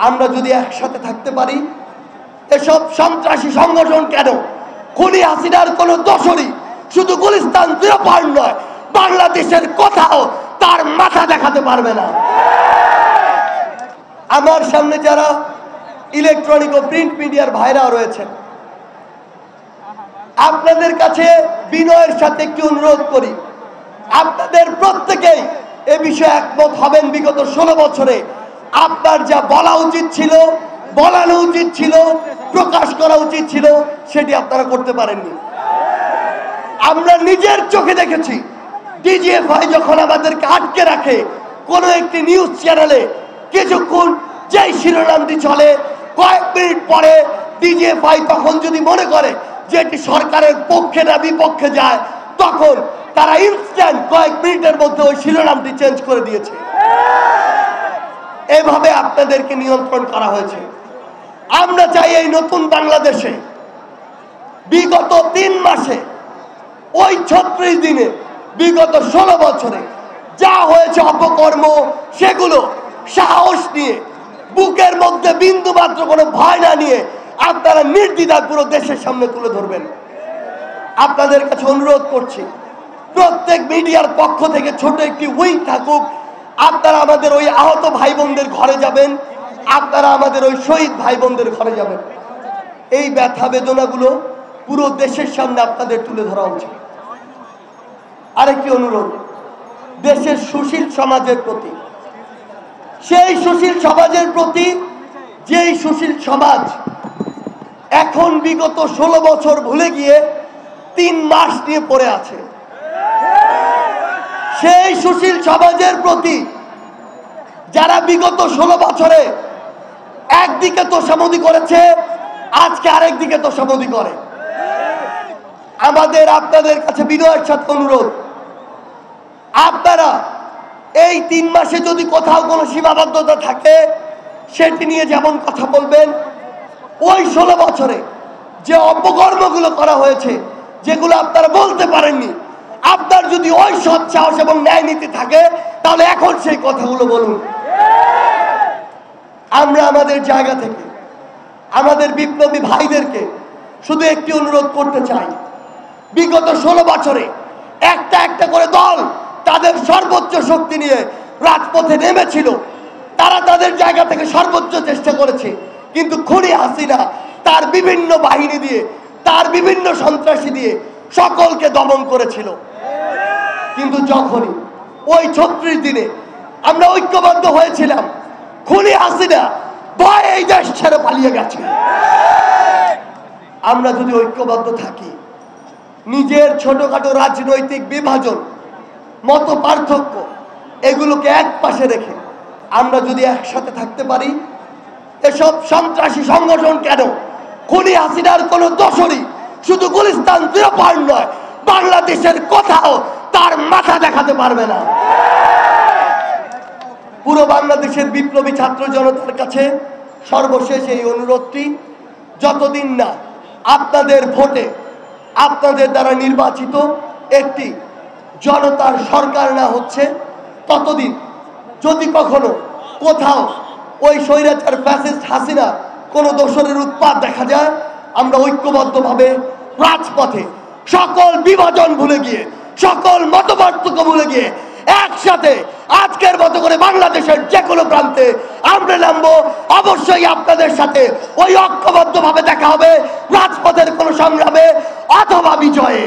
আমরা যদি একসাথে থাকতে পারি, এসব সন্ত্রাসী সংগঠন কেন, খুনি হাসিনার কোন দোষরই শুধু গুলিস্তান 0 পয়েন্ট নয়, বাংলাদেশের কোথাও তার মাথা দেখাতে পারবে না। আমার সামনে যারা ইলেকট্রনিক ও প্রিন্ট মিডিয়ার ভাইরা রয়েছেন, আপনাদের কাছে বিনয়ের সাথে একটি অনুরোধ করি, আপনাদের প্রত্যেকেই এ বিষয়ে একমত হবেন। বিগত 16 বছরে আপনার যা বলা উচিত ছিল, বলানো উচিত ছিল, প্রকাশ করা উচিত ছিল, সেটি আপনারা করতে পারেননি। আমরা নিজের চোখে দেখেছি, ডিজিএফআই যখন আমাদেরকে আটকে রাখে কোনো একটি নিউজ চ্যানেলে, কিছুক্ষণ যেই শিরোনামটি চলে, কয়েক মিনিট পরে ডিজিএফআই তখন যদি মনে করে যে এটি সরকারের পক্ষে না বিপক্ষে যায়, তখন তারা ইনস্ট্যান্ট কয়েক মিনিটের মধ্যে ওই শিরোনামটি চেঞ্জ করে দিয়েছে। এভাবে আপনাদেরকে নিয়ন্ত্রণ করা হয়েছে। আমরা চাই এই নতুন বাংলাদেশে বিগত 3 মাসে, ওই 36 দিনে, বিগত 16 বছরে যা হয়েছে অপকর্ম, সেগুলো সাহস নিয়ে, বুকের মধ্যে বিন্দু মাত্র কোনো ভয় না নিয়ে আপনারা নির্দ্বিধায় পুরো দেশের সামনে তুলে ধরবেন। আপনাদের কাছে অনুরোধ করছি, প্রত্যেক মিডিয়ার পক্ষ থেকে ছোট একটি উইং থাকুক। আপনারা আমাদের ওই আহত ভাই বোনদের ঘরে যাবেন, আপনারা আমাদের ওই শহীদ ভাই বোনদের ঘরে যাবেন। এই ব্যথা বেদনাগুলো পুরো দেশের সামনে আপনাদের তুলে ধরা উচিত। আরেকটি অনুরোধ, দেশের সুশীল সমাজের প্রতি, সেই সুশীল সমাজের প্রতি যেই সুশীল সমাজ এখন বিগত 16 বছর ভুলে গিয়ে 3 মাস নিয়ে পড়ে আছে, সেই সুশীল সমাজের প্রতি যারা বিগত 16 বছরে একদিকে তোষামোদি করেছে, আজকে আরেকদিকে তোষামোদি করে। আমাদের আপনাদের কাছে বিনয়ের সাথে অনুরোধ, আপনারা এই 3 মাসে যদি কোথাও কোনো সীমাবদ্ধতা থাকে, সেটি নিয়ে যেমন কথা বলবেন, ওই 16 বছরে যে অপকর্মগুলো করা হয়েছে, যেগুলো আপনারা বলতে পারেননি, আপনার যদি ওই সৎ সাহস এবং ন্যায় নীতি থাকে, তাহলে এখন সেই কথাগুলো বলুন। আমরা আমাদের জায়গা থেকে আমাদের বিপ্লবী ভাইদেরকে শুধু একটি অনুরোধ করতে চাই, বিগত 16 বছরে একটা একটা করে দল তাদের সর্বোচ্চ শক্তি নিয়ে রাজপথে নেমেছিল, তারা তাদের জায়গা থেকে সর্বোচ্চ চেষ্টা করেছে, কিন্তু খুনি হাসিনা তার বিভিন্ন বাহিনী দিয়ে, তার বিভিন্ন সন্ত্রাসী দিয়ে সকলকে দমন করেছিল। কিন্তু যখনই ওই 36 দিনে আমরা ঐক্যবদ্ধ হয়েছিলাম, খুনি হাসিনা ভয়ে এই দেশ ছেড়ে পালিয়ে গেছে। আমরা যদি ঐক্যবদ্ধ থাকি, নিজের ছোটখাটো রাজনৈতিক বিভাজন, মত পার্থক্য, এগুলোকে এক পাশে রেখে আমরা যদি একসাথে থাকতে পারি, এসব সন্ত্রাসী সংগঠন কেন, খুনি হাসিনার কোন দোষরই শুধু গুলিস্তান 0 পয়েন্ট নয়, বাংলাদেশের কোথাও তার মাথা দেখাতে পারবে না। পুরো বাংলাদেশের বিপ্লবী ছাত্র জনতার কাছে সর্বশেষ এই অনুরোধটি, যতদিন না আপনাদের ভোটে, আপনাদের দ্বারা নির্বাচিত একটি জনতার সরকার না হচ্ছে, ততদিন যদি কখনো কোথাও ওই স্বৈরাচার ফ্যাসিস্ট হাসিনা কোনো দোসরের উৎপাত দেখা যায়, আমরা ঐক্যবদ্ধভাবে রাজপথে সকল বিভাজন ভুলে গিয়ে, সকল মতপার্থক্য ভুলে গিয়ে একসাথে আজকের মতো করে বাংলাদেশের যে কোনো প্রান্তে আমরা নামবো। অবশ্যই আপনাদের সাথে ওই ঐক্যবদ্ধভাবে দেখা হবে রাজপথের কোনো সংগ্রামে অথবা বিজয়ে।